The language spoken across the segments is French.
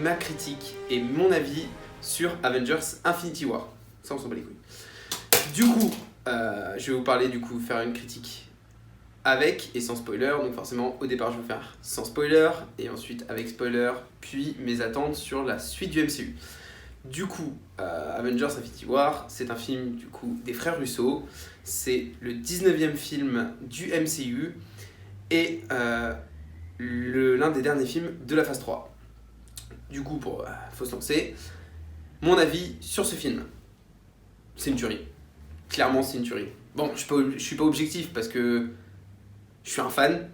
ma critique et mon avis sur Avengers Infinity War. Ça, on s'en bat les couilles. Du coup, je vais vous parler, faire une critique avec et sans spoiler. Donc forcément, au départ, je vais faire sans spoiler, et ensuite avec spoiler, puis mes attentes sur la suite du MCU. Du coup, Avengers Infinity War, c'est un film des frères Russo. C'est le 19e film du MCU et l'un des derniers films de la phase 3. Du coup, faut se lancer. Mon avis sur ce film, c'est une tuerie. Clairement, c'est une tuerie. Bon, je suis pas objectif parce que je suis un fan.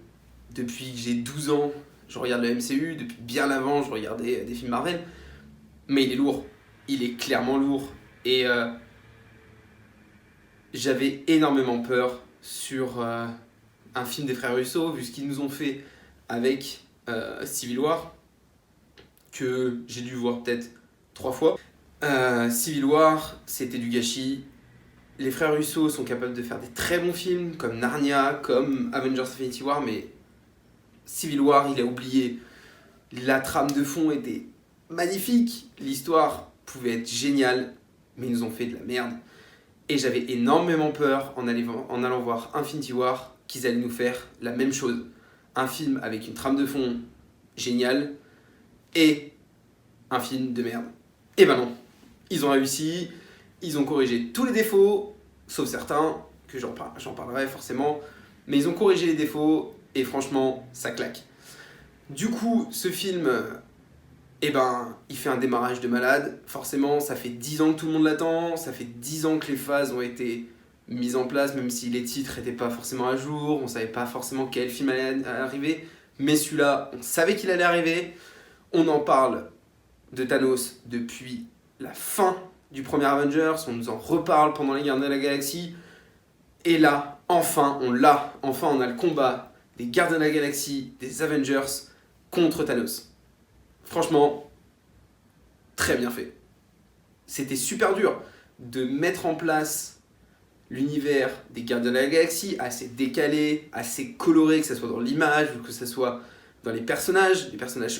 Depuis que j'ai 12 ans, je regarde le MCU. Depuis bien avant, je regardais des films Marvel. Mais il est lourd. Il est clairement lourd. Et j'avais énormément peur sur un film des frères Russo, vu ce qu'ils nous ont fait avec Civil War, que j'ai dû voir peut-être 3 fois. Civil War, c'était du gâchis. Les frères Russo sont capables de faire des très bons films, comme Narnia, comme Avengers Infinity War, mais Civil War, il a oublié. La trame de fond était magnifique, l'histoire pouvait être géniale, mais ils nous ont fait de la merde. Et j'avais énormément peur en allant voir Infinity War qu'ils allaient nous faire la même chose. Un film avec une trame de fond géniale et un film de merde. Et ben non, ils ont réussi, ils ont corrigé tous les défauts, sauf certains, que j'en parlerai forcément, mais ils ont corrigé les défauts et franchement, ça claque. Du coup, ce film, il fait un démarrage de malade. Forcément, ça fait 10 ans que tout le monde l'attend, ça fait 10 ans que les phases ont été mises en place, même si les titres n'étaient pas forcément à jour, on savait pas forcément quel film allait arriver, mais celui-là, on savait qu'il allait arriver. On en parle de Thanos depuis la fin du premier Avengers, on nous en reparle pendant les Gardiens de la Galaxie, et là, enfin on a le combat des Gardiens de la Galaxie, des Avengers contre Thanos. Franchement, très bien fait. C'était super dur de mettre en place l'univers des Gardiens de la Galaxie, assez décalé, assez coloré, que ce soit dans l'image, ou que ce soit dans les personnages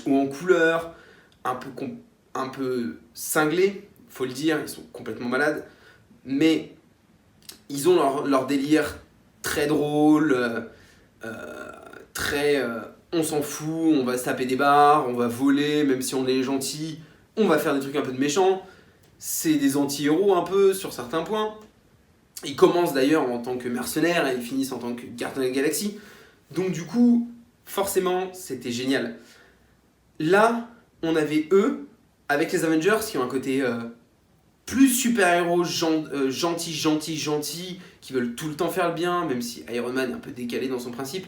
ou en couleur, un peu cinglés, faut le dire, ils sont complètement malades, mais ils ont leur délire très drôle, on s'en fout, on va se taper des barres, on va voler, même si on est gentil, on va faire des trucs un peu de méchants. C'est des anti-héros un peu sur certains points. Ils commencent d'ailleurs en tant que mercenaires et ils finissent en tant que gardiens de la galaxie. Donc du coup, forcément, c'était génial. Là, on avait eux, avec les Avengers, qui ont un côté plus super-héros gentils, qui veulent tout le temps faire le bien, même si Iron Man est un peu décalé dans son principe,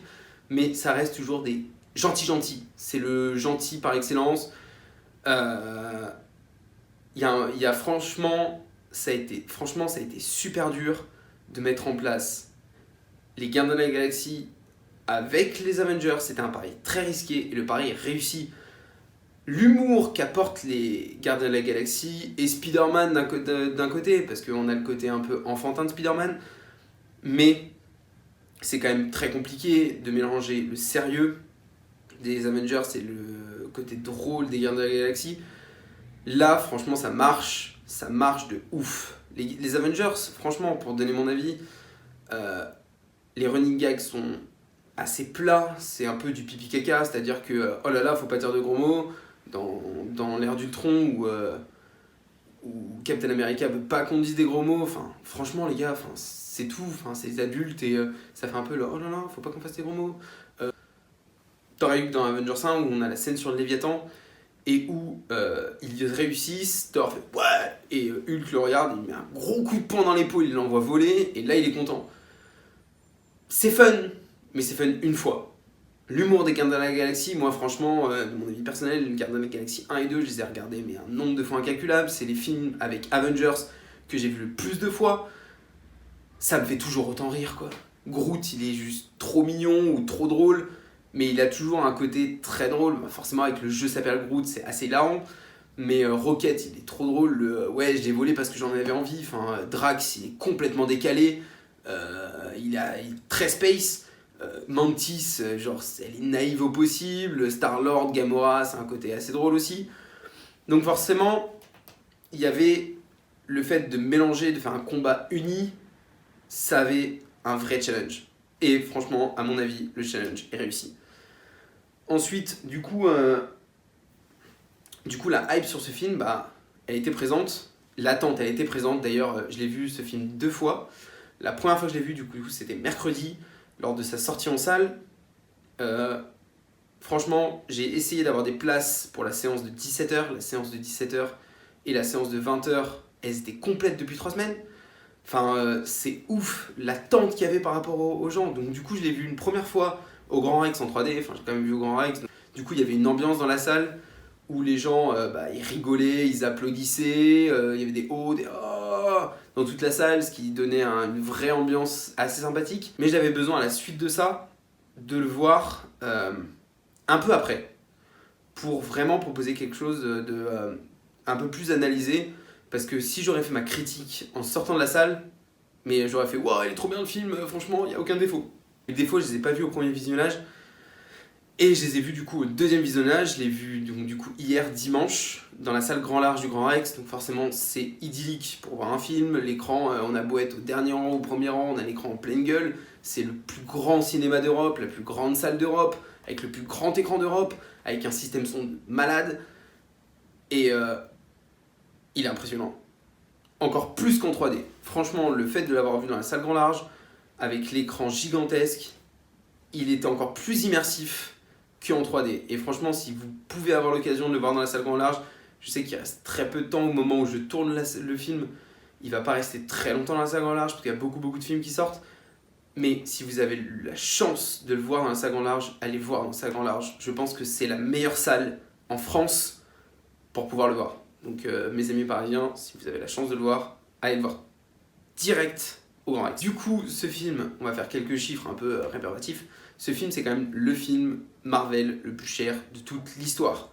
mais ça reste toujours des gentils. C'est le gentil par excellence. Franchement, ça a été super dur de mettre en place les Gardiens de la Galaxie avec les Avengers. C'était un pari très risqué et le pari est réussi. L'humour qu'apportent les Gardiens de la Galaxie et Spider-Man d'un côté, parce qu'on a le côté un peu enfantin de Spider-Man, mais c'est quand même très compliqué de mélanger le sérieux des Avengers et le côté drôle des Gardiens de la Galaxie. Là, franchement, ça marche de ouf. Les Avengers, franchement, pour donner mon avis, les running gags sont assez plats, c'est un peu du pipi caca, c'est-à-dire que oh là là, faut pas dire de gros mots, dans l'ère d'Ultron où Captain America veut pas qu'on dise des gros mots, franchement les gars, c'est tout, c'est des adultes et ça fait un peu le oh là là, faut pas qu'on fasse des gros mots. T'aurais eu dans Avengers 1 où on a la scène sur le Léviathan et où ils réussissent, Thor fait ouais, et Hulk le regarde, il met un gros coup de poing dans l'épaule, il l'envoie voler et là il est content. C'est fun, mais c'est fun une fois. L'humour des Gardiens de la Galaxie, moi franchement, de mon avis personnel, les Gardiens de la Galaxie 1 et 2, je les ai regardés mais un nombre de fois incalculable. C'est les films avec Avengers que j'ai vu le plus de fois. Ça me fait toujours autant rire quoi. Groot, il est juste trop mignon ou trop drôle, mais il a toujours un côté très drôle. Forcément avec le jeu s'appelle Groot, c'est assez hilarant. Mais Rocket, il est trop drôle. Ouais, je l'ai volé parce que j'en avais envie. Drax, il est complètement décalé. Il est très space. Mantis, elle est naïve au possible. Star-Lord, Gamora, c'est un côté assez drôle aussi. Donc forcément, il y avait le fait de mélanger, de faire un combat uni, ça avait un vrai challenge. Et franchement, à mon avis, le challenge est réussi. Ensuite, la hype sur ce film, elle était présente. L'attente, elle était présente. D'ailleurs, je l'ai vu ce film 2 fois. La première fois que je l'ai vu, c'était mercredi, lors de sa sortie en salle. Franchement, j'ai essayé d'avoir des places pour la séance de 17h. La séance de 17h et la séance de 20h, elles étaient complètes depuis 3 semaines. Enfin, c'est ouf l'attente qu'il y avait par rapport aux gens. Donc du coup, je l'ai vu une première fois au Grand Rex en 3D. Enfin, j'ai quand même vu au Grand Rex. Du coup, il y avait une ambiance dans la salle où les gens, ils rigolaient, ils applaudissaient. Il y avait des hauts, des oh dans toute la salle, ce qui donnait une vraie ambiance assez sympathique. Mais j'avais besoin, à la suite de ça, de le voir un peu après, pour vraiment proposer quelque chose de un peu plus analysé. Parce que si j'aurais fait ma critique en sortant de la salle, mais j'aurais fait waouh, il est trop bien le film, franchement, il n'y a aucun défaut. Les défauts, je les ai pas vus au premier visionnage. Et je les ai vus du coup au deuxième visionnage. Je l'ai vu du coup hier dimanche dans la salle Grand Large du Grand Rex. Donc forcément, c'est idyllique pour voir un film. L'écran, on a beau être au dernier rang, au premier rang, on a l'écran en pleine gueule. C'est le plus grand cinéma d'Europe, la plus grande salle d'Europe, avec le plus grand écran d'Europe, avec un système son malade. Et il est impressionnant. Encore plus qu'en 3D. Franchement, le fait de l'avoir vu dans la salle Grand Large, avec l'écran gigantesque, il était encore plus immersif qu'en 3D. Et franchement, si vous pouvez avoir l'occasion de le voir dans la salle Grand Large, je sais qu'il reste très peu de temps au moment où je tourne le film. Il va pas rester très longtemps dans la salle Grand Large, parce qu'il y a beaucoup de films qui sortent. Mais si vous avez la chance de le voir dans la salle Grand Large, allez voir dans la salle Grand Large. Je pense que c'est la meilleure salle en France pour pouvoir le voir. Donc mes amis parisiens, si vous avez la chance de le voir, allez le voir direct au Grand Rex. Du coup, ce film, on va faire quelques chiffres un peu rébarbatifs. Ce film, c'est quand même le film Marvel le plus cher de toute l'histoire.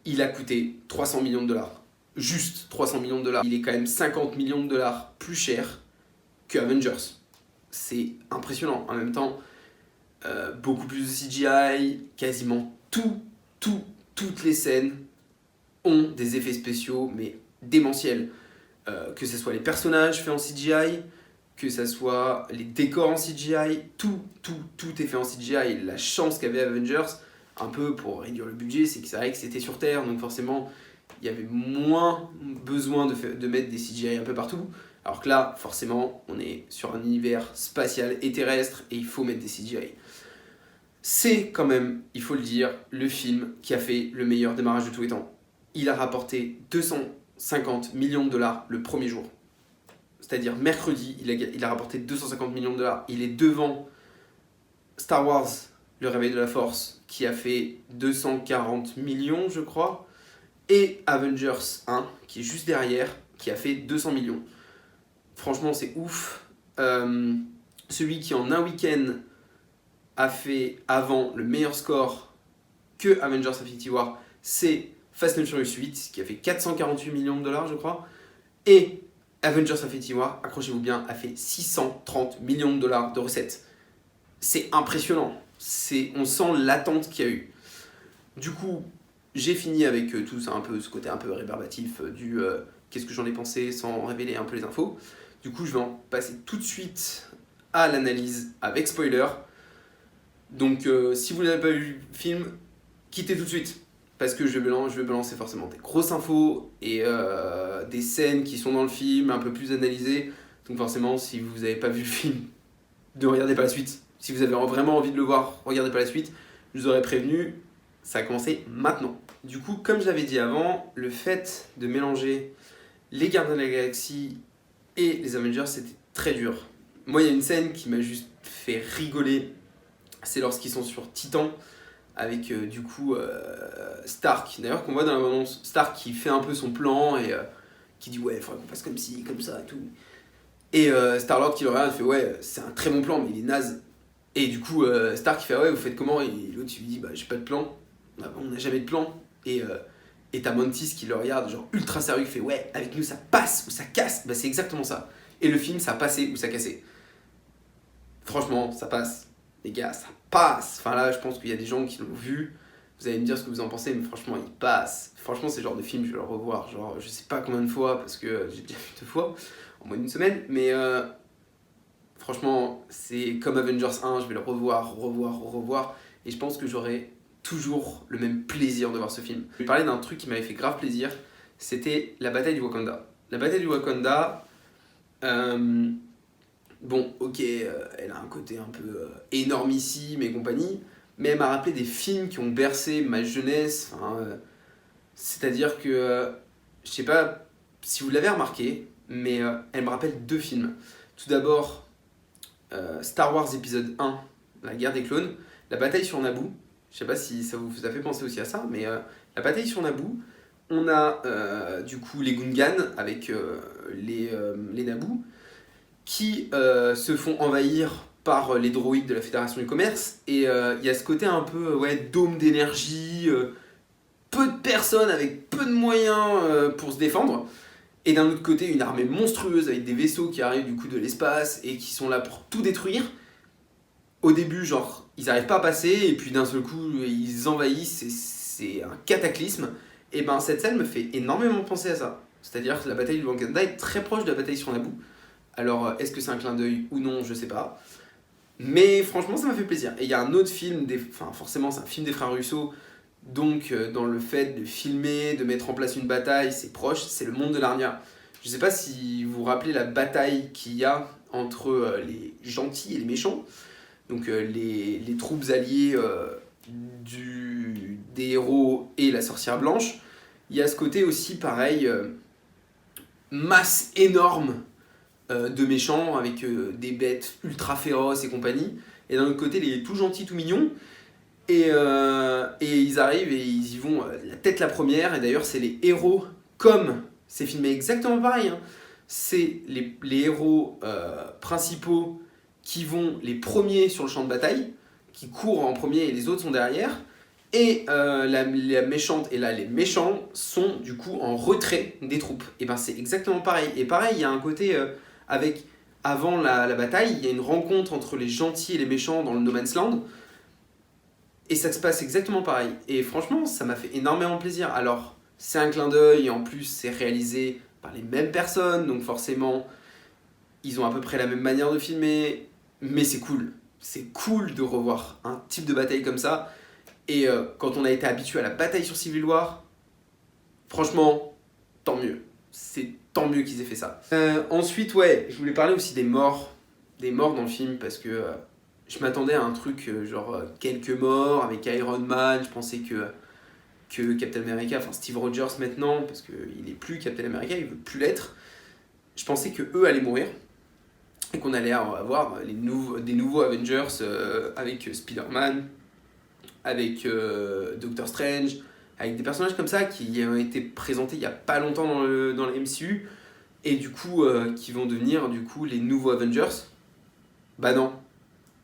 Il a coûté 300 millions de dollars. Juste 300 millions de dollars. Il est quand même 50 millions de dollars plus cher que Avengers. C'est impressionnant. En même temps, beaucoup plus de CGI, quasiment toutes les scènes ont des effets spéciaux, mais démentiels. Que ce soit les personnages faits en CGI, que ce soit les décors en CGI, tout est fait en CGI. La chance qu'avait Avengers, un peu pour réduire le budget, c'est que c'est vrai que c'était sur Terre, donc forcément, il y avait moins besoin de mettre des CGI un peu partout. Alors que là, forcément, on est sur un univers spatial et terrestre, et il faut mettre des CGI. C'est quand même, il faut le dire, le film qui a fait le meilleur démarrage de tous les temps. Il a rapporté 250 millions de dollars le premier jour. C'est-à-dire mercredi, il a rapporté 250 millions de dollars. Il est devant Star Wars, Le Réveil de la Force, qui a fait 240 millions, je crois, et Avengers 1, qui est juste derrière, qui a fait 200 millions. Franchement, c'est ouf. Celui qui, en un week-end, a fait avant le meilleur score que Avengers Infinity War, c'est Fast and Furious 8, qui a fait 448 millions de dollars, je crois. Et Avengers Infinity War, accrochez-vous bien, a fait 630 millions de dollars de recettes. C'est impressionnant. On sent l'attente qu'il y a eu. Du coup, j'ai fini avec tout ça, un peu ce côté un peu rébarbatif du qu'est-ce que j'en ai pensé sans révéler un peu les infos. Du coup, je vais en passer tout de suite à l'analyse avec spoiler. Donc, si vous n'avez pas vu le film, quittez tout de suite. Parce que je vais balancer forcément des grosses infos et des scènes qui sont dans le film, un peu plus analysées. Donc forcément, si vous n'avez pas vu le film, ne regardez pas la suite. Si vous avez vraiment envie de le voir, regardez pas la suite. Je vous aurais prévenu, ça a commencé maintenant. Du coup, comme je l'avais dit avant, le fait de mélanger les Gardiens de la Galaxie et les Avengers, c'était très dur. Moi, il y a une scène qui m'a juste fait rigoler. C'est lorsqu'ils sont sur Titan, avec Stark, d'ailleurs qu'on voit dans la bande-annonce, Stark qui fait un peu son plan et qui dit ouais, il faudrait qu'on fasse comme ci, comme ça et tout. Et Star-Lord qui le regarde fait ouais, c'est un très bon plan mais il est naze. Et du coup Stark qui fait ouais, vous faites comment? Et l'autre il lui dit bah j'ai pas de plan, on n'a jamais de plan. Et t'as Mantis qui le regarde genre ultra sérieux qui fait ouais, avec nous ça passe ou ça casse. Bah c'est exactement ça. Et le film ça a passé ou ça cassait. Franchement ça passe. Les gars, ça passe. Enfin là, je pense qu'il y a des gens qui l'ont vu. Vous allez me dire ce que vous en pensez, mais franchement, il passe. Franchement, c'est le genre de film, je vais le revoir, genre, je sais pas combien de fois, parce que j'ai déjà vu 2 fois, en moins d'une semaine, mais franchement, c'est comme Avengers 1, je vais le revoir, et je pense que j'aurai toujours le même plaisir de voir ce film. Je vais parler d'un truc qui m'avait fait grave plaisir, c'était la bataille du Wakanda. La bataille du Wakanda, bon, ok, elle a un côté un peu énormissime et compagnie, mais elle m'a rappelé des films qui ont bercé ma jeunesse. C'est-à-dire que, je sais pas si vous l'avez remarqué, mais elle me rappelle 2 films. Tout d'abord, Star Wars épisode 1, La guerre des clones, la bataille sur Naboo. Je sais pas si ça vous a fait penser aussi à ça, mais la bataille sur Naboo, on a du coup les Gungans avec les Naboo qui se font envahir par les droïdes de la Fédération du Commerce. Et il y a ce côté un peu dôme d'énergie, peu de personnes avec peu de moyens pour se défendre. Et d'un autre côté, une armée monstrueuse avec des vaisseaux qui arrivent du coup de l'espace et qui sont là pour tout détruire. Au début, genre, ils n'arrivent pas à passer, et puis d'un seul coup, ils envahissent, et c'est un cataclysme. Et ben, cette scène me fait énormément penser à ça. C'est-à-dire que la bataille du Wakanda est très proche de la bataille sur Naboo. Alors, est-ce que c'est un clin d'œil ou non, je sais pas. Mais franchement, ça m'a fait plaisir. Et il y a un autre film, forcément, c'est un film des frères Russo. Donc, dans le fait de filmer, de mettre en place une bataille, c'est proche, c'est le monde de Narnia. Je sais pas si vous vous rappelez la bataille qu'il y a entre les gentils et les méchants. Donc, les troupes alliées des héros et la sorcière blanche. Il y a ce côté aussi, pareil, masse énorme de méchants avec des bêtes ultra féroces et compagnie. Et d'un autre côté, les tout gentils, tout mignons. Et ils arrivent et ils y vont la tête la première. Et d'ailleurs, c'est les héros, comme c'est filmé exactement pareil. Hein. C'est les héros principaux qui vont les premiers sur le champ de bataille, qui courent en premier et les autres sont derrière. Et la méchante et là les méchants sont du coup en retrait des troupes. Et ben c'est exactement pareil. Et pareil, il y a un côté avec avant la bataille, il y a une rencontre entre les gentils et les méchants dans le No Man's Land. Et ça se passe exactement pareil. Et franchement, ça m'a fait énormément plaisir. Alors, c'est un clin d'œil et en plus, c'est réalisé par les mêmes personnes. Donc forcément, ils ont à peu près la même manière de filmer. Mais c'est cool. C'est cool de revoir un type de bataille comme ça. Et quand on a été habitué à la bataille sur Civil War, franchement, tant mieux. C'est tant mieux qu'ils aient fait ça. Ensuite, ouais, je voulais parler aussi des morts. Des morts dans le film parce que je m'attendais à un truc genre quelques morts avec Iron Man. Je pensais que Captain America, enfin Steve Rogers maintenant, parce qu'il n'est plus Captain America, il veut plus l'être. Je pensais que eux allaient mourir et qu'on allait avoir des nouveaux Avengers avec Spider-Man, avec Doctor Strange, avec des personnages comme ça qui ont été présentés il y a pas longtemps dans le MCU et du coup qui vont devenir du coup les nouveaux Avengers. Bah non.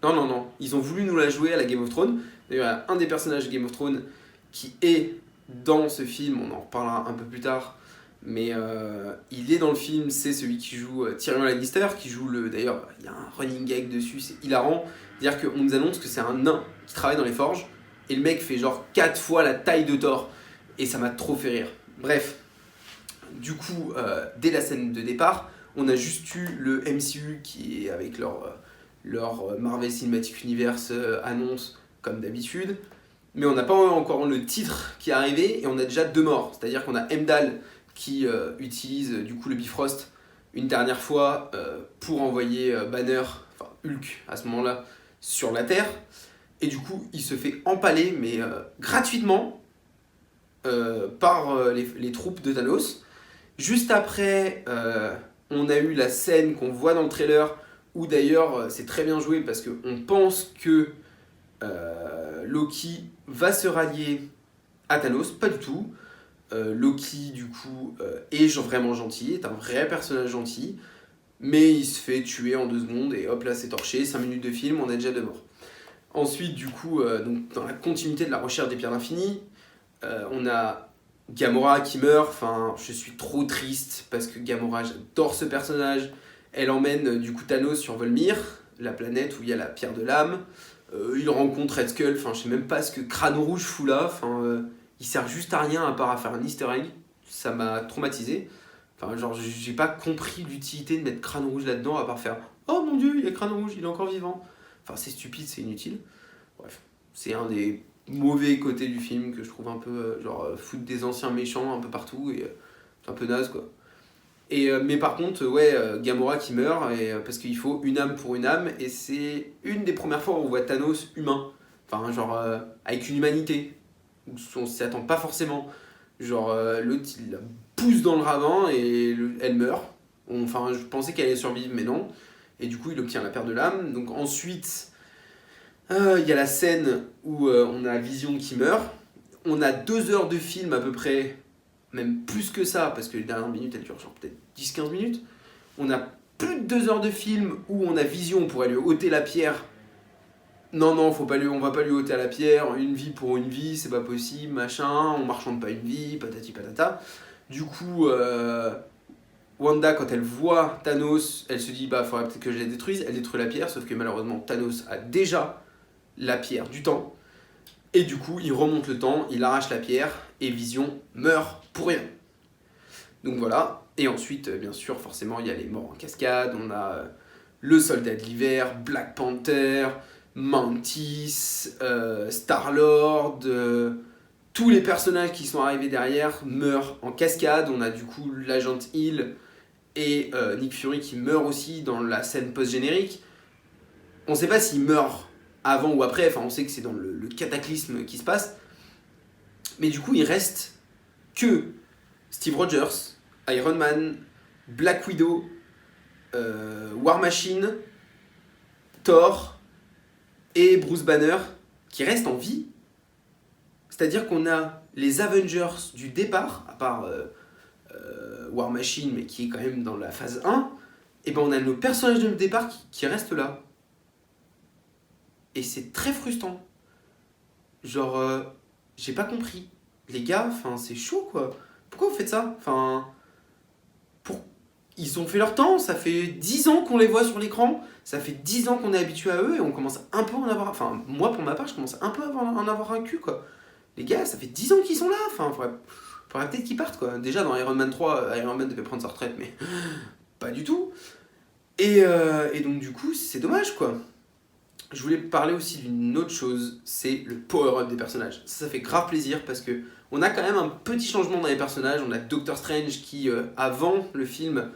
Non. Ils ont voulu nous la jouer à la Game of Thrones. D'ailleurs, il y a un des personnages de Game of Thrones qui est dans ce film, on en reparlera un peu plus tard, mais il est dans le film, c'est celui qui joue Tyrion Lannister, qui joue d'ailleurs, il y a un running gag dessus, c'est hilarant. C'est-à-dire qu'on nous annonce que c'est un nain qui travaille dans les forges, et le mec fait genre 4 fois la taille de Thor, et ça m'a trop fait rire. Bref, du coup, dès la scène de départ, on a juste eu le MCU qui est avec leur Marvel Cinematic Universe annonce comme d'habitude, mais on n'a pas encore le titre qui est arrivé et on a déjà 2 morts. C'est-à-dire qu'on a Heimdall qui utilise du coup le Bifrost une dernière fois pour envoyer Banner, enfin Hulk à ce moment-là, sur la Terre. Et du coup, il se fait empaler, mais gratuitement, par les troupes de Thanos. Juste après, on a eu la scène qu'on voit dans le trailer, où d'ailleurs c'est très bien joué parce qu'on pense que Loki va se rallier à Thanos, pas du tout. Loki du coup est vraiment gentil, est un vrai personnage gentil, mais il se fait tuer en 2 secondes et hop là c'est torché, 5 minutes de film, on a déjà 2 morts. Ensuite du coup, donc, dans la continuité de la recherche des pierres d'infini, on a Gamora qui meurt, enfin je suis trop triste parce que Gamora, j'adore ce personnage. Elle emmène du coup Thanos sur Volmir, la planète où il y a la pierre de l'âme. Il rencontre Red Skull, enfin je sais même pas ce que Crâne Rouge fout là, enfin il sert juste à rien à part à faire un easter egg, ça m'a traumatisé. Enfin genre j'ai pas compris l'utilité de mettre Crâne Rouge là-dedans à part faire oh mon dieu il y a Crâne Rouge, il est encore vivant. Enfin c'est stupide, c'est inutile. Bref, c'est un des mauvais côtés du film que je trouve un peu foutre des anciens méchants un peu partout et c'est un peu naze quoi. Mais par contre, ouais, Gamora qui meurt, parce qu'il faut une âme pour une âme, et c'est une des premières fois où on voit Thanos humain. Enfin, avec une humanité. Où on s'y attend pas forcément. L'autre, il la pousse dans le ravin et elle meurt. Enfin, je pensais qu'elle allait survivre, mais non. Et du coup, il obtient la paire de l'âme. Donc ensuite, il y a la scène où on a Vision qui meurt. On a 2 heures de film à peu près, même plus que ça, parce que les dernières minutes, elles durent genre peut-être 10-15 minutes. On a plus de 2 heures de film où on a Vision, on pourrait lui ôter la pierre. Non, on va pas lui ôter à la pierre, une vie pour une vie, c'est pas possible, machin, on marchande pas une vie, patati patata. Du coup, Wanda, quand elle voit Thanos, elle se dit, bah, faudrait peut-être que je la détruise, elle détruit la pierre, sauf que malheureusement, Thanos a déjà la pierre du temps. Et du coup, il remonte le temps, il arrache la pierre, et Vision meurt pour rien. Donc voilà. Et ensuite, bien sûr, forcément, il y a les morts en cascade. On a le Soldat de l'Hiver, Black Panther, Mantis, Star-Lord. Tous les personnages qui sont arrivés derrière meurent en cascade. On a du coup l'agent Hill et Nick Fury qui meurent aussi dans la scène post-générique. On ne sait pas s'ils meurent avant ou après. Enfin, on sait que c'est dans le cataclysme qui se passe. Mais du coup, il reste que Steve Rogers, Iron Man, Black Widow, War Machine, Thor et Bruce Banner qui restent en vie. C'est-à-dire qu'on a les Avengers du départ, à part War Machine, mais qui est quand même dans la phase 1, et ben on a nos personnages de départ qui restent là. Et c'est très frustrant. J'ai pas compris. Les gars, c'est chaud quoi. Pourquoi vous faites ça? Ils ont fait leur temps, ça fait 10 ans qu'on les voit sur l'écran, ça fait 10 ans qu'on est habitué à eux et on commence un peu à en avoir. Enfin, moi pour ma part, je commence un peu à en avoir un cul quoi. Les gars, ça fait 10 ans qu'ils sont là, faudrait peut-être qu'ils partent quoi. Déjà dans Iron Man 3, Iron Man devait prendre sa retraite, mais pas du tout. Et donc du coup, c'est dommage quoi. Je voulais parler aussi d'une autre chose, c'est le power-up des personnages. Ça fait grave plaisir parce que on a quand même un petit changement dans les personnages. On a Doctor Strange qui, avant le film,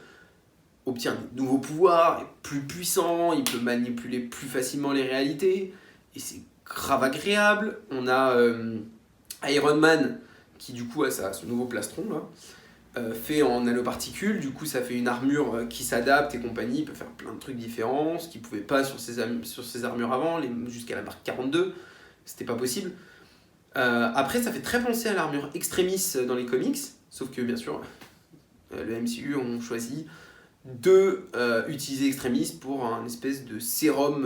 obtient de nouveaux pouvoirs, est plus puissant, il peut manipuler plus facilement les réalités, et c'est grave agréable. On a Iron Man qui du coup a son nouveau plastron là, fait en nanoparticules, du coup ça fait une armure qui s'adapte et compagnie, il peut faire plein de trucs différents, ce qu'il ne pouvait pas sur ses armures avant, jusqu'à la marque 42, c'était pas possible. Après ça fait très penser à l'armure Extremis dans les comics, sauf que bien sûr le MCU ont choisi de utiliser Extremis pour un espèce de sérum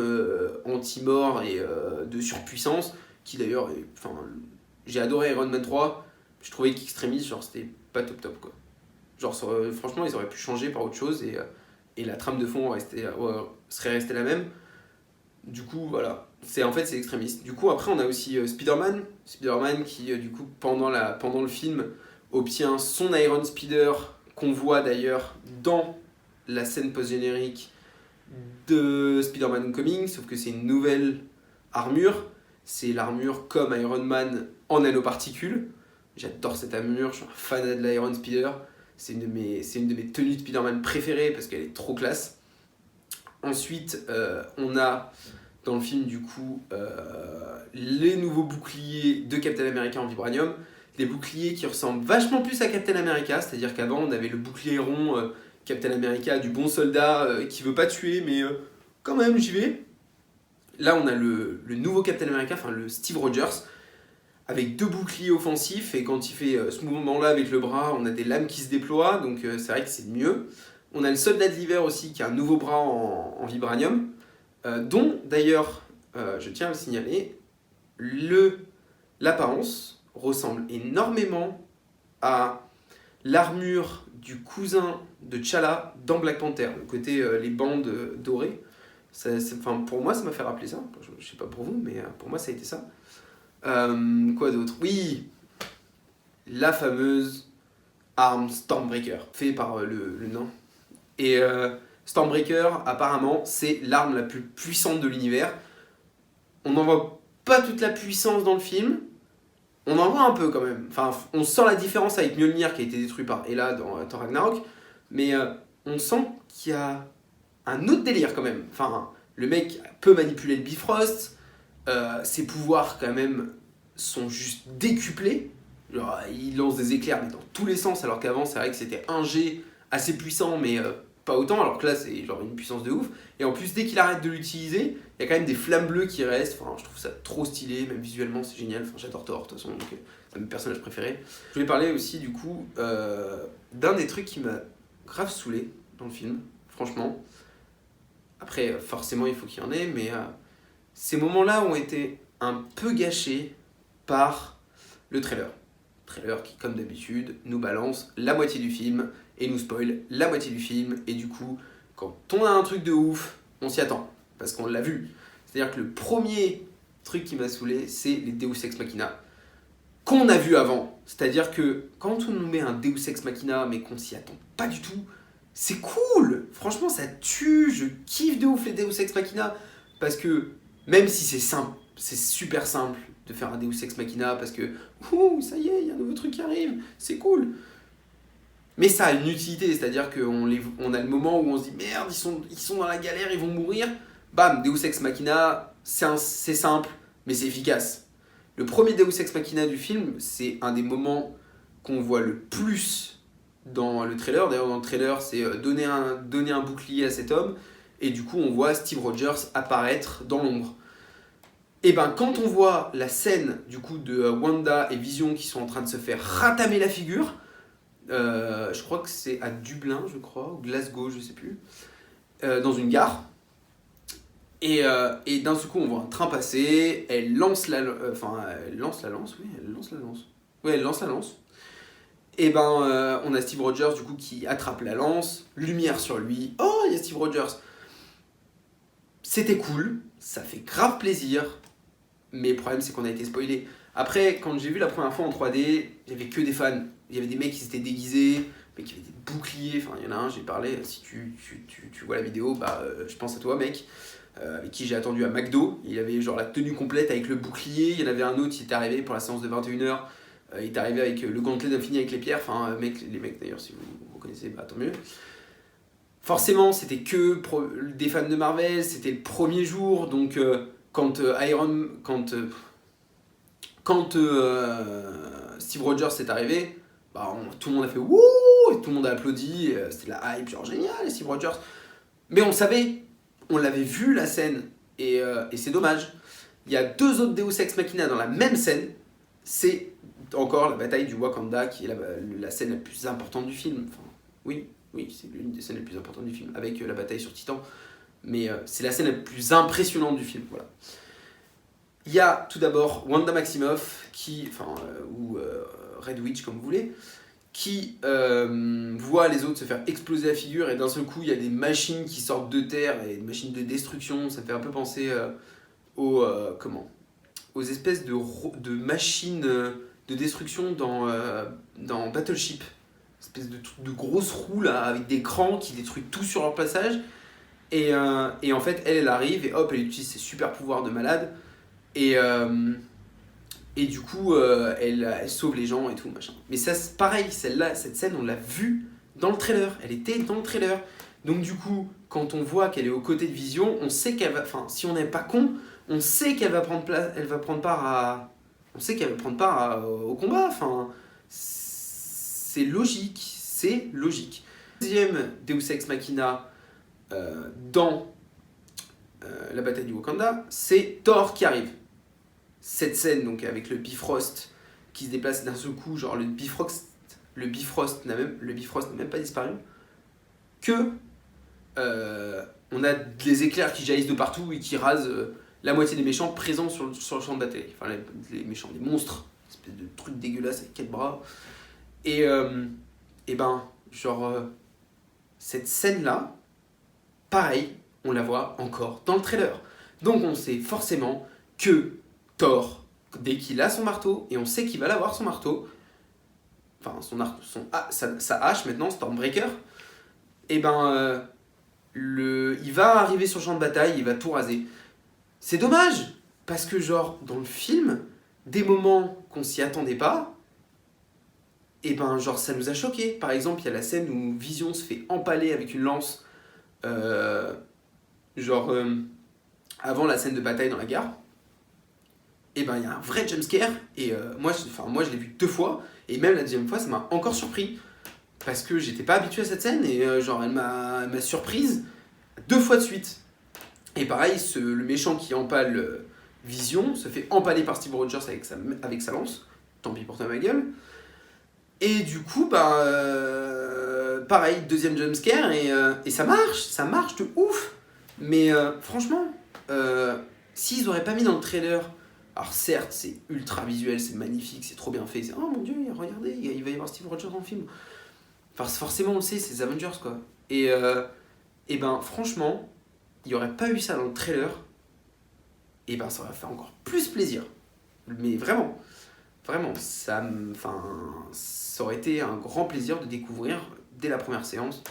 anti-mort et de surpuissance, qui d'ailleurs, j'ai adoré Iron Man 3, je trouvais qu'Extremis, c'était pas top quoi. Franchement, ils auraient pu changer par autre chose et la trame de fond serait restée la même. Du coup, voilà, c'est Extremis. Du coup, après, on a aussi Spider-Man qui, du coup, pendant le film, obtient son Iron Spider, qu'on voit d'ailleurs dans la scène post-générique de Spider-Man Homecoming, sauf que c'est une nouvelle armure. C'est l'armure comme Iron Man en nanoparticules. J'adore cette armure, je suis un fan de l'Iron Spider. C'est une de mes tenues de Spider-Man préférées parce qu'elle est trop classe. Ensuite, on a dans le film du coup les nouveaux boucliers de Captain America en vibranium. Des boucliers qui ressemblent vachement plus à Captain America, c'est-à-dire qu'avant on avait le bouclier rond Captain America du bon soldat qui veut pas tuer mais quand même j'y vais. Là on a le nouveau Captain America, le Steve Rogers, avec 2 boucliers offensifs, et quand il fait ce mouvement-là avec le bras, on a des lames qui se déploient, donc c'est vrai que c'est mieux. On a le Soldat de l'Hiver aussi, qui a un nouveau bras en vibranium, dont d'ailleurs, je tiens à le signaler, l'apparence ressemble énormément à l'armure du cousin de T'Challa dans Black Panther, le côté les bandes dorées. Enfin, pour moi, ça m'a fait rappeler ça. Je sais pas pour vous, mais pour moi, ça a été ça. Quoi d'autre? Oui, la fameuse arme Stormbreaker, fait par le nain. Et Stormbreaker, apparemment, c'est l'arme la plus puissante de l'univers. On n'en voit pas toute la puissance dans le film. On en voit un peu quand même. Enfin, on sent la différence avec Mjolnir qui a été détruit par Hela dans Thor Ragnarok. Mais on sent qu'il y a un autre délire quand même. Enfin, le mec peut manipuler le Bifrost. Ses pouvoirs quand même sont juste décuplés. Genre, il lance des éclairs mais dans tous les sens, alors qu'avant c'est vrai que c'était un jet assez puissant mais pas autant, alors que là c'est genre une puissance de ouf. Et en plus dès qu'il arrête de l'utiliser, il y a quand même des flammes bleues qui restent. Enfin, je trouve ça trop stylé, même visuellement c'est génial. Enfin, j'adore Thor de toute façon, donc c'est mon personnage préféré. Je voulais parler aussi du coup d'un des trucs qui m'a grave saoulé dans le film, franchement. Après forcément il faut qu'il y en ait, mais ces moments-là ont été un peu gâchés par le trailer. Trailer qui, comme d'habitude, nous balance la moitié du film et nous spoil la moitié du film. Et du coup, quand on a un truc de ouf, on s'y attend. Parce qu'on l'a vu. C'est-à-dire que le premier truc qui m'a saoulé, c'est les Deus Ex Machina. Qu'on a vu avant. C'est-à-dire que quand on nous met un Deus Ex Machina, mais qu'on s'y attend pas du tout, c'est cool. Franchement, ça tue. Je kiffe de ouf les Deus Ex Machina. Parce que, même si c'est simple, c'est super simple de faire un Deus Ex Machina parce que ouh, ça y est, il y a un nouveau truc qui arrive, c'est cool. Mais ça a une utilité, c'est-à-dire qu'on a le moment où on se dit merde, ils sont dans la galère, ils vont mourir. Bam, Deus Ex Machina, c'est simple, mais c'est efficace. Le premier Deus Ex Machina du film, c'est un des moments qu'on voit le plus dans le trailer. D'ailleurs, dans le trailer, c'est donner un bouclier à cet homme, et du coup, on voit Steve Rogers apparaître dans l'ombre. Et ben quand on voit la scène du coup de Wanda et Vision qui sont en train de se faire ratamer la figure, je crois que c'est à Dublin, je crois, ou Glasgow, je sais plus, dans une gare. Et d'un seul coup, on voit un train passer, elle lance la lance, oui, elle lance la lance. Oui, elle lance la lance. Et ben on a Steve Rogers du coup qui attrape la lance, lumière sur lui. Oh, il y a Steve Rogers. C'était cool, ça fait grave plaisir. Mais le problème, c'est qu'on a été spoilé. Après, quand j'ai vu la première fois en 3D, il n'y avait que des fans. Il y avait des mecs qui s'étaient déguisés, mais qui avaient des boucliers. Enfin, il y en a un, j'ai parlé. Si tu vois la vidéo, bah, je pense à toi, mec. Avec qui j'ai attendu à McDo. Il avait genre la tenue complète avec le bouclier. Il y en avait un autre qui était arrivé pour la séance de 21h. Il est arrivé avec le gantelet d'infini avec les pierres. Enfin, les mecs d'ailleurs, si vous connaissez, bah tant mieux. Forcément, c'était que des fans de Marvel. C'était le premier jour, donc. Quand Steve Rogers est arrivé, bah tout le monde a fait wouh et tout le monde a applaudi, c'était la hype, genre génial Steve Rogers. Mais on le savait, on l'avait vu la scène et c'est dommage. Il y a deux autres Deus Ex Machina dans la même scène, c'est encore la bataille du Wakanda qui est la scène la plus importante du film. Enfin, oui, c'est l'une des scènes les plus importantes du film avec la bataille sur Titan. Mais c'est la scène la plus impressionnante du film. Voilà. Il y a tout d'abord Wanda Maximoff, ou Red Witch comme vous voulez, qui voit les autres se faire exploser la figure et d'un seul coup il y a des machines qui sortent de terre et des machines de destruction. Ça me fait un peu penser aux espèces de machines de destruction dans Battleship. Espèce de grosses roues là avec des crans qui détruisent tout sur leur passage. Et en fait, elle arrive et hop, elle utilise ses super pouvoirs de malade. Et du coup, elle sauve les gens et tout, machin. Mais ça, c'est pareil, cette scène, on l'a vue dans le trailer. Elle était dans le trailer. Donc du coup, quand on voit qu'elle est aux côtés de Vision, on sait qu'elle va... Enfin, si on n'est pas con, on sait qu'elle va prendre part au combat. Enfin, c'est logique. C'est logique. Deuxième Deus Ex Machina... dans la bataille du Wakanda, c'est Thor qui arrive. Cette scène donc avec le Bifrost qui se déplace d'un seul coup, genre le Bifrost n'a même pas disparu, que on a des éclairs qui jaillissent de partout et qui rasent la moitié des méchants présents sur le champ de bataille. Enfin les méchants, des monstres, une espèce de truc dégueulasse avec 4 bras. Et ben genre cette scène là, pareil, on la voit encore dans le trailer. Donc on sait forcément que Thor, dès qu'il a son marteau, et on sait qu'il va l'avoir son marteau, enfin sa hache maintenant, Stormbreaker, et il va arriver sur le champ de bataille, il va tout raser. C'est dommage, parce que genre, dans le film, des moments qu'on s'y attendait pas, genre ça nous a choqués. Par exemple, il y a la scène où Vision se fait empaler avec une lance, avant la scène de bataille dans la gare. Il y a un vrai jumpscare, et moi je l'ai vu 2 fois, et même la deuxième fois ça m'a encore surpris, parce que j'étais pas habitué à cette scène, et elle m'a surprise 2 fois de suite. Et pareil, le méchant qui empale Vision se fait empaler par Steve Rogers avec sa lance, tant pis pour ta ma gueule. Et du coup, pareil, deuxième jumpscare, et ça marche de ouf. Mais franchement, s'ils auraient pas mis dans le trailer, alors certes, c'est ultra visuel, c'est magnifique, c'est trop bien fait, c'est oh mon dieu, regardez, il va y avoir Steve Rogers dans le film. Enfin, forcément, on le sait, c'est les Avengers, quoi. Et franchement, il n'y aurait pas eu ça dans le trailer, et ça aurait fait encore plus plaisir. Mais vraiment, ça aurait été un grand plaisir de découvrir, dès la première séance,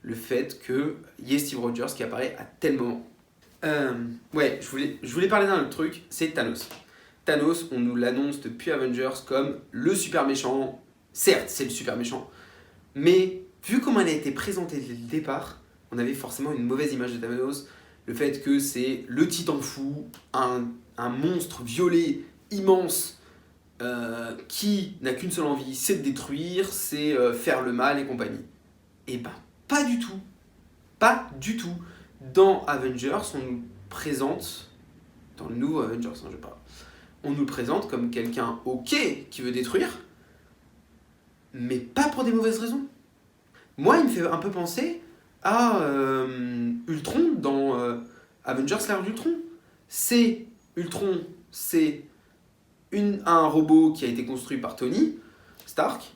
le fait qu'il y ait Steve Rogers qui apparaît à tel moment. Je voulais parler d'un autre truc, c'est Thanos. Thanos, on nous l'annonce depuis Avengers comme le super méchant. Certes, c'est le super méchant, mais vu comment elle a été présentée dès le départ, on avait forcément une mauvaise image de Thanos. Le fait que c'est le titan fou, un monstre violet immense, qui n'a qu'une seule envie, c'est de détruire, c'est faire le mal et compagnie. Et pas du tout. Pas du tout. Dans Avengers, on nous présente, dans le nouveau Avengers, on nous le présente comme quelqu'un ok qui veut détruire, mais pas pour des mauvaises raisons. Moi, il me fait un peu penser à Ultron dans Avengers l'ère d'Ultron. Ultron, c'est un robot qui a été construit par Tony Stark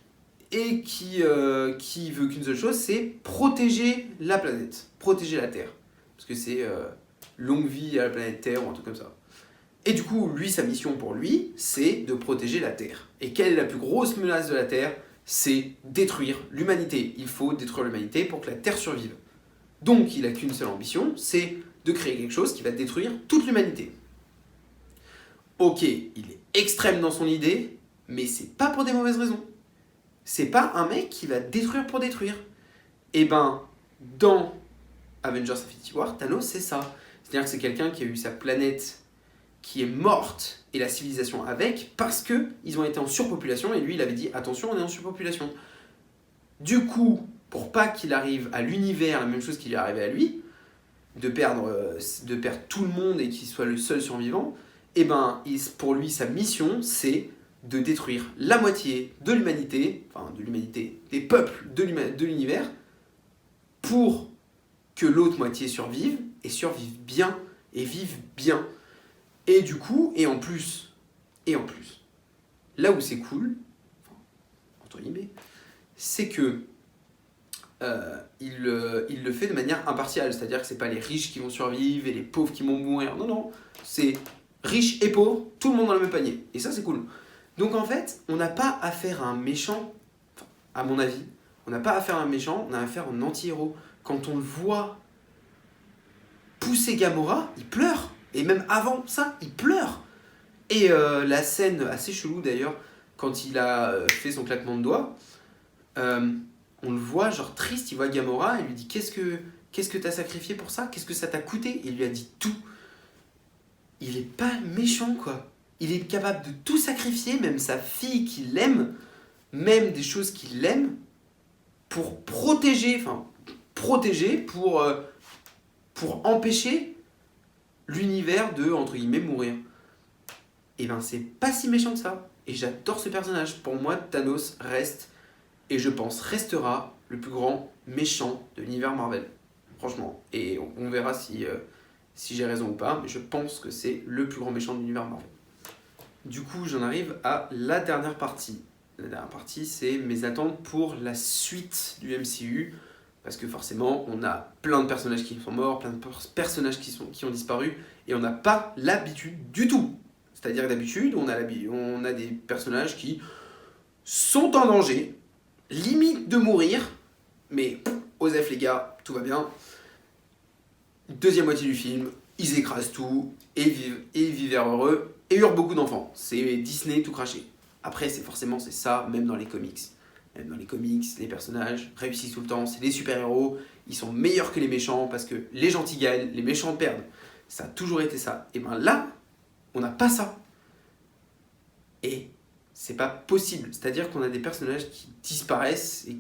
et qui veut qu'une seule chose, c'est protéger la planète, protéger la Terre. Parce que c'est longue vie à la planète Terre ou un truc comme ça. Et du coup, sa mission pour lui, c'est de protéger la Terre. Et quelle est la plus grosse menace de la Terre ? C'est détruire l'humanité. Il faut détruire l'humanité pour que la Terre survive. Donc, il n'a qu'une seule ambition, c'est de créer quelque chose qui va détruire toute l'humanité. Ok, il est extrême dans son idée, mais c'est pas pour des mauvaises raisons. C'est pas un mec qui va détruire pour détruire. Dans Avengers Infinity War, Thanos, c'est ça. C'est-à-dire que c'est quelqu'un qui a eu sa planète qui est morte et la civilisation avec, parce qu'ils ont été en surpopulation, et lui, il avait dit, attention, on est en surpopulation. Du coup, pour pas qu'il arrive à l'univers la même chose qui lui est arrivé à lui, de perdre tout le monde et qu'il soit le seul survivant, pour lui, sa mission, c'est de détruire la moitié de l'humanité, des peuples de l'univers, pour que l'autre moitié survive, et survive bien, et vive bien. Et du coup, et en plus, là où c'est cool, entre guillemets, c'est que il le fait de manière impartiale, c'est-à-dire que c'est pas les riches qui vont survivre et les pauvres qui vont mourir, non, c'est riches et pauvres, tout le monde dans le même panier, et ça c'est cool. Donc en fait, on n'a pas affaire à un méchant, à mon avis, on n'a pas affaire à un méchant, on a affaire à un anti-héros. Quand on le voit pousser Gamora, il pleure. Et même avant ça, il pleure. Et la scène assez chelou d'ailleurs, quand il a fait son claquement de doigts, on le voit genre triste, il voit Gamora, et lui dit qu'est-ce que t'as sacrifié pour ça ? Qu'est-ce que ça t'a coûté ? Il lui a dit tout. Il est pas méchant quoi. Il est capable de tout sacrifier, même sa fille qu'il aime, même des choses qu'il aime, pour protéger, pour empêcher l'univers de, entre guillemets, mourir. Et c'est pas si méchant que ça. Et j'adore ce personnage. Pour moi, Thanos reste, et je pense restera, le plus grand méchant de l'univers Marvel. Franchement. Et on verra si j'ai raison ou pas, mais je pense que c'est le plus grand méchant de l'univers Marvel. Du coup, j'en arrive à la dernière partie. La dernière partie, c'est mes attentes pour la suite du MCU. Parce que forcément, on a plein de personnages qui sont morts, plein de personnages qui ont disparu, et on n'a pas l'habitude du tout. C'est-à-dire que d'habitude, on a des personnages qui sont en danger, limite de mourir, mais osef les gars, tout va bien. Deuxième moitié du film, ils écrasent tout, et vivent heureux, et eurent beaucoup d'enfants. C'est Disney tout craché. Après, c'est ça, même dans les comics. Même dans les comics, les personnages réussissent tout le temps, c'est des super-héros, ils sont meilleurs que les méchants, parce que les gentils gagnent, les méchants perdent. Ça a toujours été ça. Et ben là, on n'a pas ça. Et c'est pas possible. C'est-à-dire qu'on a des personnages qui disparaissent et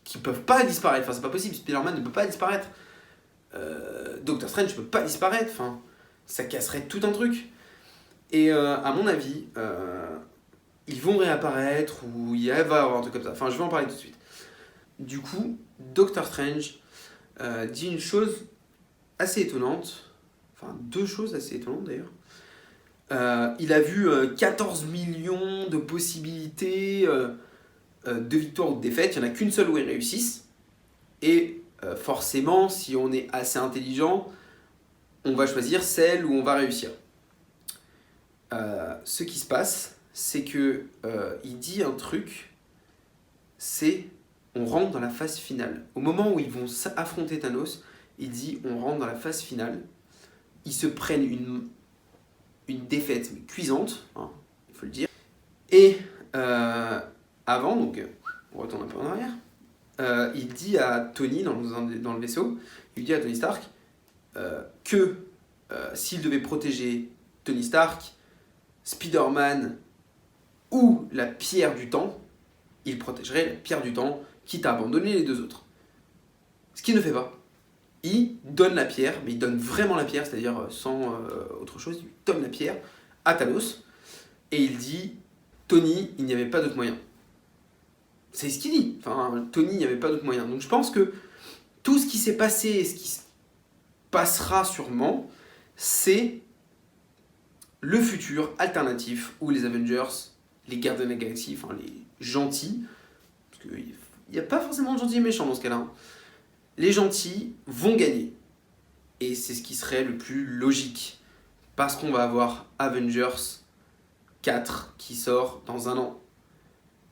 qui peuvent pas disparaître. Enfin, c'est pas possible. Spider-Man ne peut pas disparaître. Doctor Strange ne peut pas disparaître. Enfin, ça casserait tout un truc. Et à mon avis, ils vont réapparaître ou il va y avoir un truc comme ça. Enfin, je vais en parler tout de suite. Du coup, Doctor Strange dit une chose assez étonnante. Enfin, deux choses assez étonnantes d'ailleurs. Il a vu 14 millions de possibilités de victoire ou de défaite. Il n'y en a qu'une seule où ils réussissent. Et forcément, si on est assez intelligent, on va choisir celle où on va réussir. Ce qui se passe, c'est que il dit un truc, c'est on rentre dans la phase finale. Au moment où ils vont affronter Thanos, il dit on rentre dans la phase finale. Ils se prennent une défaite mais cuisante, hein, il faut le dire. Et avant, donc on retourne un peu en arrière, il dit à Tony dans le vaisseau, il dit à Tony Stark que s'il devait protéger Tony Stark, Spider-Man ou la pierre du temps, il protégerait la pierre du temps, quitte à abandonner les deux autres. Ce qu'il ne fait pas. Il donne la pierre, mais il donne vraiment la pierre, c'est-à-dire sans autre chose, il donne la pierre à Thanos, et il dit Tony, il n'y avait pas d'autre moyen. C'est ce qu'il dit. Enfin, Tony, il n'y avait pas d'autre moyen. Donc je pense que tout ce qui s'est passé et ce qui se passera sûrement, c'est le futur alternatif où les Avengers, les gardiens de la galaxie, enfin les gentils, parce qu'il n'y a pas forcément de gentils et méchants dans ce cas-là, hein, les gentils vont gagner. Et c'est ce qui serait le plus logique. Parce qu'on va avoir Avengers 4 qui sort dans un an.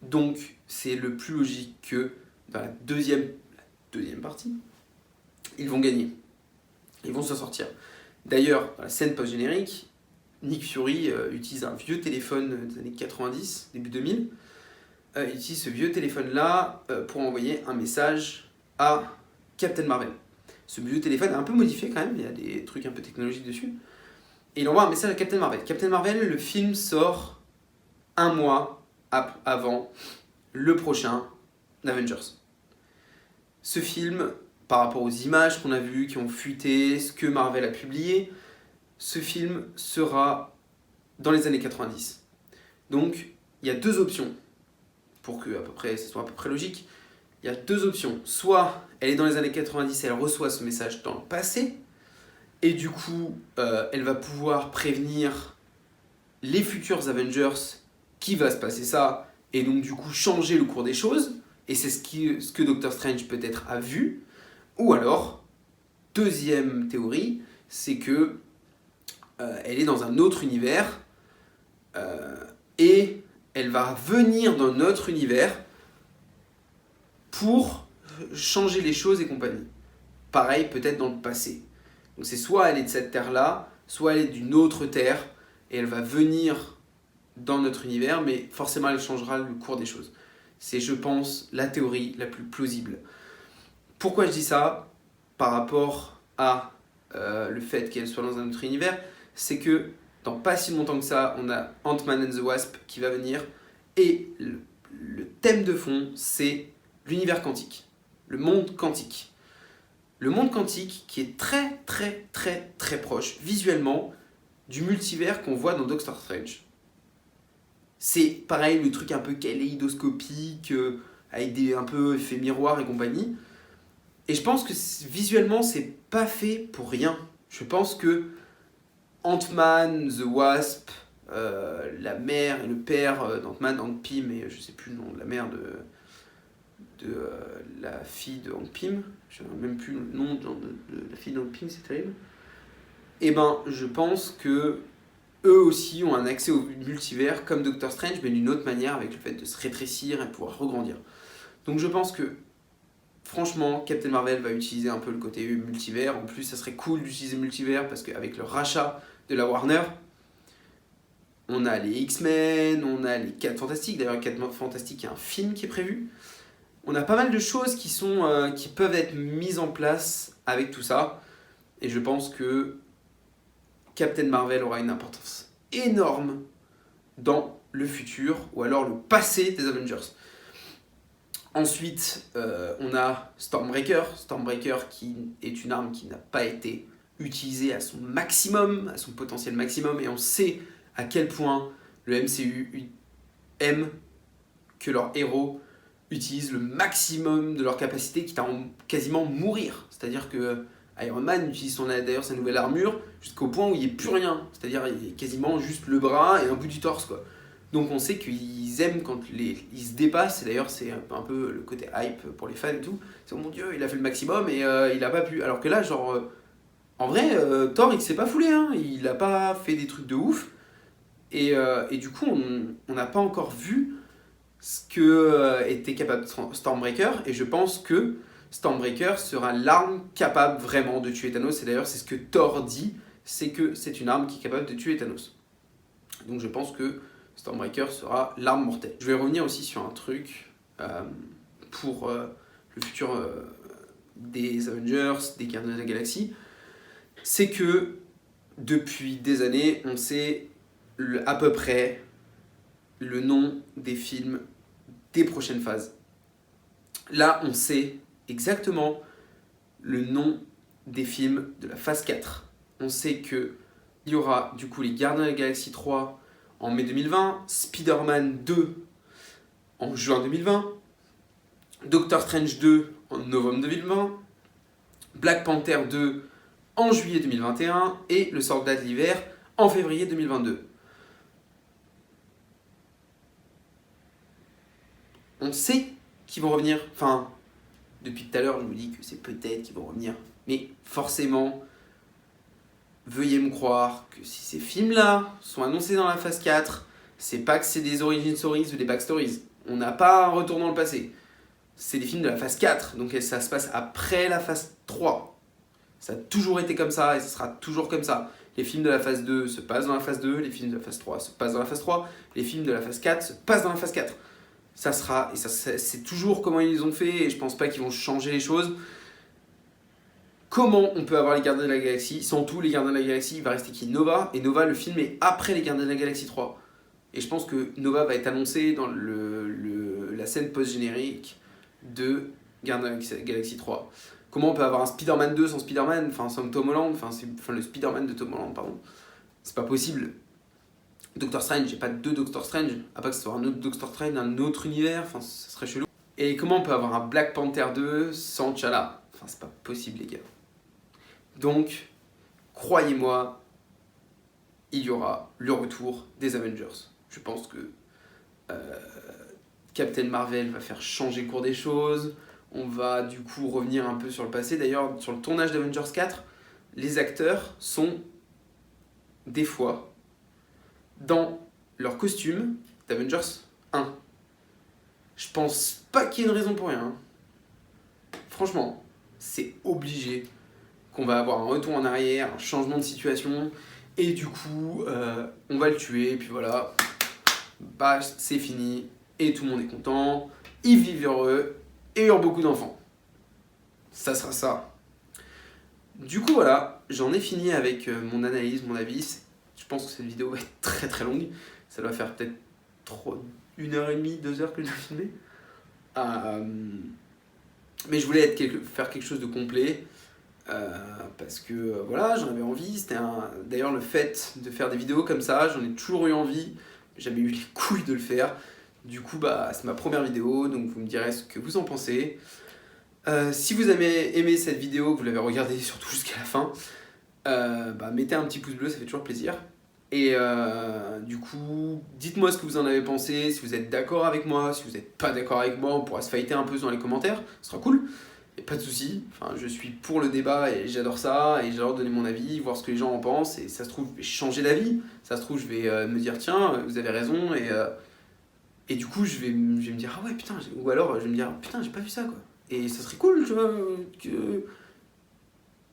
Donc c'est le plus logique que dans la deuxième partie, ils vont gagner. Ils vont s'en sortir. D'ailleurs, dans la scène post-générique, Nick Fury utilise un vieux téléphone des années 90, début 2000. Il utilise ce vieux téléphone-là pour envoyer un message à Captain Marvel. Ce vieux téléphone est un peu modifié quand même, il y a des trucs un peu technologiques dessus. Et il envoie un message à Captain Marvel. Captain Marvel, le film sort un mois avant le prochain Avengers. Ce film, par rapport aux images qu'on a vues, qui ont fuité, ce que Marvel a publié, ce film sera dans les années 90. Donc, il y a deux options, pour que ce soit à peu près logique. Il y a deux options. Soit elle est dans les années 90 et elle reçoit ce message dans le passé, et du coup, elle va pouvoir prévenir les futurs Avengers qu'il va se passer ça, et donc du coup changer le cours des choses, et c'est ce que Doctor Strange peut-être a vu. Ou alors, deuxième théorie, c'est que elle est dans un autre univers, et elle va venir dans notre univers pour changer les choses et compagnie. Pareil, peut-être dans le passé. Donc c'est soit elle est de cette terre-là, soit elle est d'une autre terre, et elle va venir dans notre univers, mais forcément elle changera le cours des choses. C'est, je pense, la théorie la plus plausible. Pourquoi je dis ça par rapport à le fait qu'elle soit dans un autre univers? C'est que dans pas si longtemps que ça, on a Ant-Man and the Wasp qui va venir, et le thème de fond, c'est l'univers quantique, le monde quantique. Le monde quantique qui est très très très très proche visuellement du multivers qu'on voit dans Doctor Strange. C'est pareil, le truc un peu kaléidoscopique, avec des un peu effets miroirs et compagnie. Et je pense que visuellement, c'est pas fait pour rien. Je pense que Ant-Man, The Wasp, la mère et le père d'Ant-Man, Hank Pym, mais je sais plus le nom de la mère la fille de Hank Pym, je n'ai même plus le nom de la fille de Hank Pym, c'est terrible, et ben je pense que eux aussi ont un accès au multivers comme Doctor Strange, mais d'une autre manière, avec le fait de se rétrécir et de pouvoir regrandir. Donc je pense que, franchement, Captain Marvel va utiliser un peu le côté multivers. En plus, ça serait cool d'utiliser multivers, parce qu'avec le rachat de la Warner, on a les X-Men, on a les 4 Fantastiques. D'ailleurs, 4 Fantastiques, il y a un film qui est prévu. On a pas mal de choses qui peuvent être mises en place avec tout ça. Et je pense que Captain Marvel aura une importance énorme dans le futur, ou alors le passé des Avengers. Ensuite, on a Stormbreaker. Stormbreaker qui est une arme qui n'a pas été utilisée à son maximum, à son potentiel maximum, et on sait à quel point le MCU aime que leurs héros utilisent le maximum de leur capacité, quitte à quasiment mourir. C'est-à-dire que Iron Man utilise d'ailleurs sa nouvelle armure jusqu'au point où il n'y a plus rien. C'est-à-dire il y a quasiment juste le bras et un bout du torse, quoi. Donc on sait qu'ils aiment quand ils se dépassent, et d'ailleurs c'est un peu le côté hype pour les fans et tout. C'est oh mon dieu, il a fait le maximum et il a pas pu. Alors que là, genre, en vrai, Thor il s'est pas foulé, hein. Il a pas fait des trucs de ouf. Et du coup, on n'a pas encore vu ce que était capable Stormbreaker, et je pense que Stormbreaker sera l'arme capable vraiment de tuer Thanos, et d'ailleurs c'est ce que Thor dit, c'est que c'est une arme qui est capable de tuer Thanos. Donc je pense que Stormbreaker sera l'arme mortelle. Je vais revenir aussi sur un truc pour le futur des Avengers, des Gardiens de la Galaxie, c'est que depuis des années, on sait à peu près le nom des films des prochaines phases. Là, on sait exactement le nom des films de la phase 4. On sait qu'il y aura du coup les Gardiens de la Galaxie 3 en mai 2020, Spider-Man 2 en juin 2020, Doctor Strange 2 en novembre 2020, Black Panther 2 en juillet 2021 et Le Soldat de l'hiver en février 2022. On sait qu'ils vont revenir, enfin, depuis tout à l'heure je vous dis que c'est peut-être qu'ils vont revenir, mais forcément, veuillez me croire que si ces films-là sont annoncés dans la phase 4, c'est pas que c'est des origin stories ou des backstories. On n'a pas un retour dans le passé. C'est des films de la phase 4, donc ça se passe après la phase 3. Ça a toujours été comme ça et ça sera toujours comme ça. Les films de la phase 2 se passent dans la phase 2, les films de la phase 3 se passent dans la phase 3, les films de la phase 4 se passent dans la phase 4. Ça sera, et ça, c'est toujours comment ils les ont fait, et je pense pas qu'ils vont changer les choses. Comment on peut avoir les Gardiens de la Galaxie sans tous les Gardiens de la Galaxie? Il va rester qui? Nova, et Nova, le film est après les Gardiens de la Galaxie 3. Et je pense que Nova va être annoncé dans la scène post-générique de Gardiens de la Galaxie 3. Comment on peut avoir un Spider-Man 2 sans Spider-Man, enfin sans Tom Holland, enfin le Spider-Man de Tom Holland, pardon. C'est pas possible. Doctor Strange, j'ai pas deux Doctor Strange, à part que ce soit un autre Doctor Strange, un autre univers, enfin ça serait chelou. Et comment on peut avoir un Black Panther 2 sans T'Challa? Enfin c'est pas possible les gars. Donc, croyez-moi, il y aura le retour des Avengers. Je pense que Captain Marvel va faire changer le cours des choses. On va du coup revenir un peu sur le passé. D'ailleurs, sur le tournage d'Avengers 4, les acteurs sont des fois dans leur costume d'Avengers 1. Je pense pas qu'il y ait une raison pour rien. Hein. Franchement, c'est obligé qu'on va avoir un retour en arrière, un changement de situation, et du coup, on va le tuer, et puis voilà, bah, c'est fini, et tout le monde est content, ils vivent heureux, et ont beaucoup d'enfants. Ça sera ça. Du coup, voilà, j'en ai fini avec mon analyse, mon avis. Je pense que cette vidéo va être très très longue. Ça doit faire peut-être 1h30, 2h que j'ai filmé. Mais je voulais faire quelque chose de complet. Parce que voilà, j'en avais envie. D'ailleurs, le fait de faire des vidéos comme ça, j'en ai toujours eu envie. J'avais eu les couilles de le faire. Du coup, bah, c'est ma première vidéo, donc vous me direz ce que vous en pensez. Si vous avez aimé cette vidéo, que vous l'avez regardée surtout jusqu'à la fin, bah, mettez un petit pouce bleu, ça fait toujours plaisir. Et du coup, dites-moi ce que vous en avez pensé, si vous êtes d'accord avec moi, si vous n'êtes pas d'accord avec moi, on pourra se fighter un peu dans les commentaires, ce sera cool. Et pas de soucis, enfin, je suis pour le débat et j'adore ça, et j'adore donner mon avis, voir ce que les gens en pensent, et ça se trouve, je vais changer d'avis, ça se trouve, je vais me dire, tiens, vous avez raison, et du coup, je vais me dire, ah ouais, putain, ou alors je vais me dire, putain, j'ai pas vu ça, quoi. Et ça serait cool, tu vois,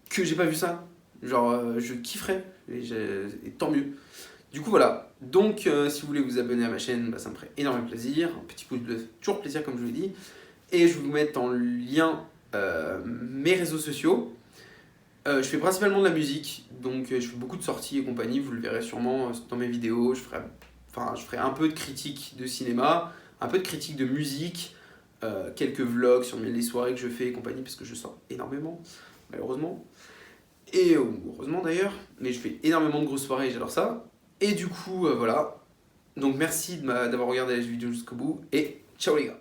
que j'ai pas vu ça. Genre, je kifferais, et tant mieux. Du coup, voilà. Donc, si vous voulez vous abonner à ma chaîne, bah, ça me ferait énormément plaisir. Un petit pouce bleu, toujours plaisir, comme je vous l'ai dit. Et je vais vous mettre en lien mes réseaux sociaux. Je fais principalement de la musique, donc je fais beaucoup de sorties et compagnie. Vous le verrez sûrement dans mes vidéos. Je ferai un peu de critique de cinéma, un peu de critique de musique, quelques vlogs sur les soirées que je fais et compagnie, parce que je sors énormément, malheureusement. Et heureusement d'ailleurs, mais je fais énormément de grosses soirées et j'adore ça. Et du coup, voilà. Donc merci d'avoir regardé la vidéo jusqu'au bout et ciao les gars.